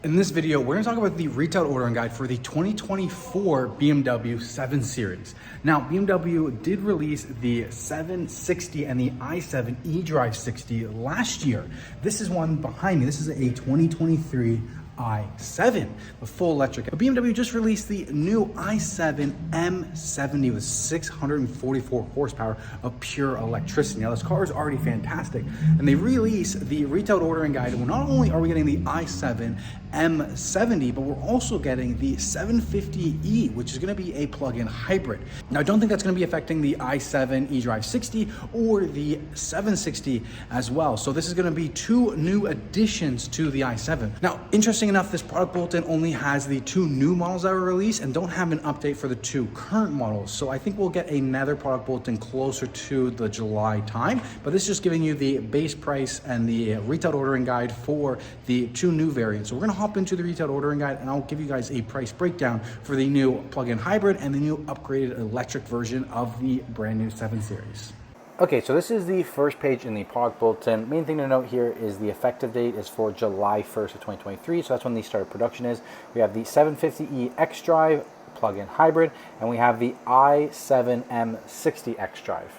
In this video, we're gonna talk about the retail ordering guide for the 2024 BMW 7 Series. Now, BMW did release the 760 and the i7 eDrive 60 last year. This is one behind me. This is a 2023 i7, the full electric. But BMW just released the new i7 M70 with 644 horsepower of pure electricity. Now, this car is already fantastic, and they released the retail ordering guide. Well, not only are we getting the i7 M70, but we're also getting the 750e, which is going to be a plug-in hybrid. Now, I don't think that's going to be affecting the i7 eDrive 60 or the 760 as well. So this is going to be two new additions to the i7. Now, interesting enough, this product bulletin only has the two new models that were released and don't have an update for the two current models. So I think we'll get another product bulletin closer to the July time, but this is just giving you the base price and the retail ordering guide for the two new variants. So we're going to hop into the retail ordering guide and I'll give you guys a price breakdown for the new plug-in hybrid and the new upgraded electric version of the brand new 7 Series. Okay, so this is the first page in the product bulletin. Main thing to note here is the effective date is for July 1st of 2023, so that's when the start of production is. We have the 750e xDrive plug-in hybrid, and we have the i7 M60 xDrive.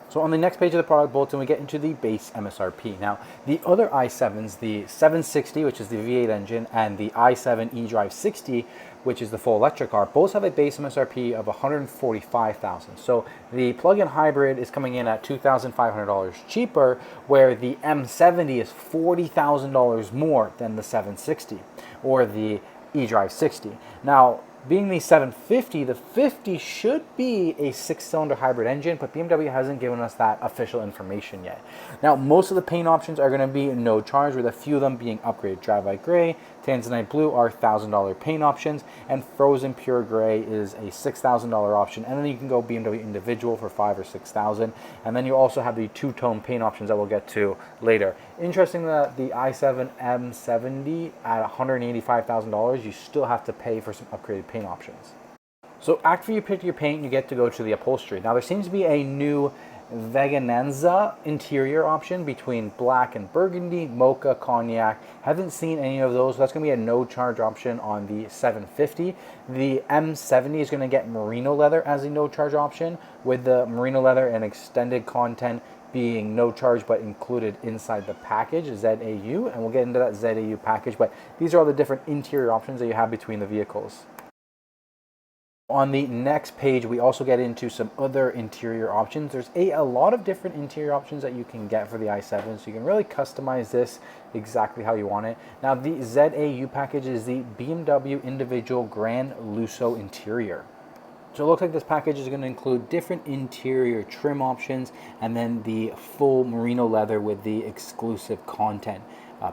So on the next page of the product bulletin, we get into the base MSRP. Now, the other i7s, the 760, which is the V8 engine, and the i7 eDrive 60, which is the full electric car, both have a base MSRP of $145,000. So the plug-in hybrid is coming in at $2,500 cheaper, where the M70 is $40,000 more than the 760 or the eDrive 60. Now, being the 750, the 50 should be a 6-cylinder hybrid engine, but BMW hasn't given us that official information yet. Now, most of the paint options are going to be no charge, with a few of them being upgraded. Drive Light Gray, Tanzanite Blue are $1,000 paint options, and Frozen Pure Gray is a $6,000 option. And then you can go BMW Individual for $5,000 or $6,000. And then you also have the two-tone paint options that we'll get to later. Interesting that the i7 M70 at $185,000, you still have to pay for some upgraded paint options. So after you pick your paint, you get to go to the upholstery. Now, there seems to be a new Veganza interior option between black and burgundy, mocha, cognac. Haven't seen any of those, so that's going to be a no charge option on the 750. The M70 is going to get merino leather as a no charge option, with the merino leather and extended content being no charge but included inside the package, ZAU, and we'll get into that ZAU package, but these are all the different interior options that you have between the vehicles. On the next page, we also get into some other interior options. There's a lot of different interior options that you can get for the i7, so you can really customize this exactly how you want it. Now, the ZAU package is the BMW Individual Gran Lusso Interior. So it looks like this package is going to include different interior trim options and then the full merino leather with the exclusive content.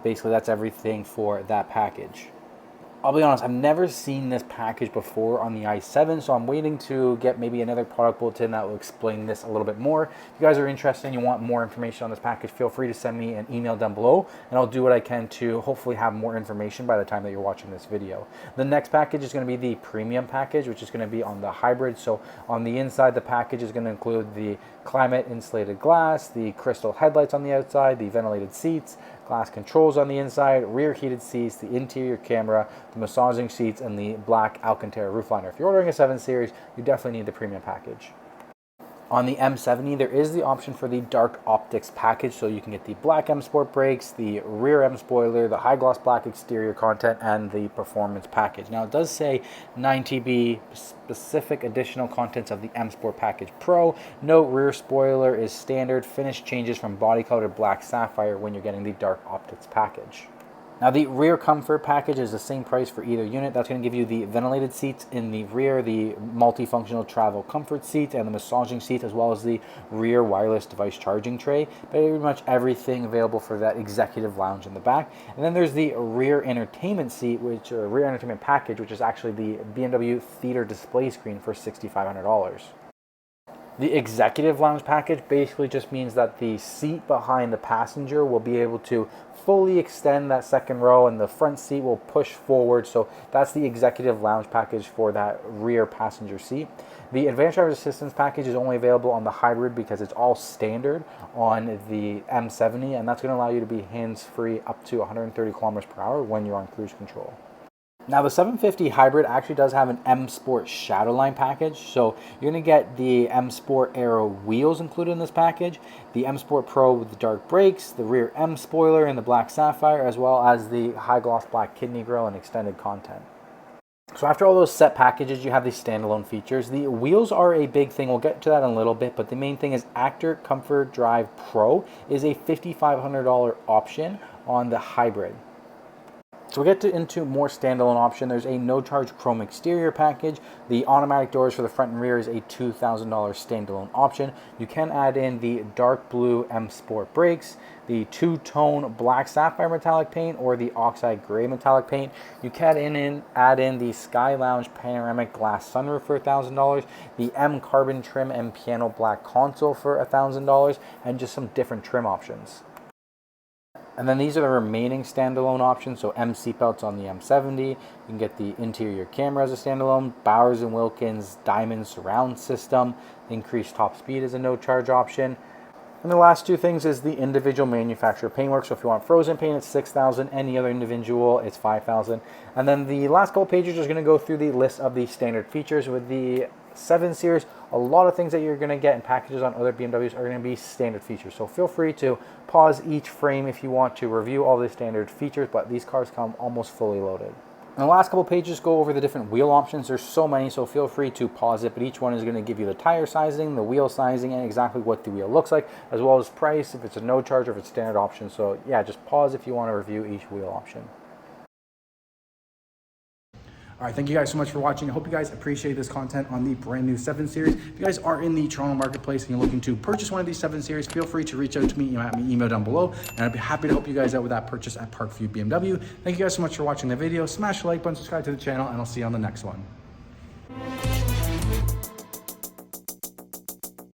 Basically, that's everything for that package. I'll be honest, I've never seen this package before on the i7, so I'm waiting to get maybe another product bulletin that will explain this a little bit more. If you guys are interested and you want more information on this package, feel free to send me an email down below, and I'll do what I can to hopefully have more information by the time that you're watching this video. The next package is going to be the premium package, which is going to be on the hybrid. So on the inside, the package is going to include the climate insulated glass, the crystal headlights on the outside, the ventilated seats, glass controls on the inside, rear heated seats, the interior camera, the massaging seats, and the black Alcantara roofliner. If you're ordering a 7 Series, you definitely need the premium package. On the M70, there is the option for the dark optics package, so you can get the black M Sport brakes, the rear M spoiler, the high gloss black exterior content, and the performance package. Now, it does say 9TB specific additional contents of the M Sport package Pro. No rear spoiler is standard. Finish changes from body color to black sapphire when you're getting the dark optics package. Now, the rear comfort package is the same price for either unit. That's going to give you the ventilated seats in the rear, the multifunctional travel comfort seat, and the massaging seat, as well as the rear wireless device charging tray. Pretty much everything available for that executive lounge in the back. And then there's the rear entertainment seat, rear entertainment package, which is actually the BMW theater display screen for $6,500. The executive lounge package basically just means that the seat behind the passenger will be able to fully extend that second row and the front seat will push forward. So that's the executive lounge package for that rear passenger seat. The advanced driver assistance package is only available on the hybrid because it's all standard on the M70, and that's going to allow you to be hands-free up to 130 kilometers per hour when you're on cruise control. Now the 750 hybrid actually does have an M Sport Shadowline package, so you're going to get the M Sport Aero wheels included in this package, the M Sport Pro with the dark brakes, the rear M spoiler and the black sapphire, as well as the high gloss black kidney grille and extended content. So after all those set packages, you have these standalone features. The wheels are a big thing. We'll get to that in a little bit, but the main thing is Actor Comfort Drive Pro is a $5,500 option on the hybrid. So we'll get into more standalone option. There's a no-charge chrome exterior package. The automatic doors for the front and rear is a $2,000 standalone option. You can add in the dark blue M Sport brakes, the two-tone black sapphire metallic paint, or the oxide gray metallic paint. You can add in the Sky Lounge panoramic glass sunroof for $1,000, the M carbon trim and piano black console for $1,000, and just some different trim options. And then these are the remaining standalone options. So M seatbelts on the M70. You can get the interior camera as a standalone. Bowers & Wilkins Diamond surround system. Increased top speed is a no charge option. And the last two things is the individual manufacturer paintwork. So if you want frozen paint, it's $6,000. Any other individual, it's $5,000. And then the last couple pages is going to go through the list of the standard features. With the 7 Series, a lot of things that you're going to get in packages on other BMWs are going to be standard features. So feel free to pause each frame if you want to review all the standard features, but these cars come almost fully loaded. And the last couple pages go over the different wheel options. There's so many, so feel free to pause it, but each one is going to give you the tire sizing, the wheel sizing, and exactly what the wheel looks like, as well as price, if it's a no charge or if it's standard option. So yeah, just pause if you want to review each wheel option. All right, thank you guys so much for watching. I hope you guys appreciate this content on the brand new 7 Series. If you guys are in the Toronto marketplace and you're looking to purchase one of these 7 Series, feel free to reach out to me. You have my email down below, and I'd be happy to help you guys out with that purchase at Parkview BMW. Thank you guys so much for watching the video. Smash the like button, subscribe to the channel, and I'll see you on the next one.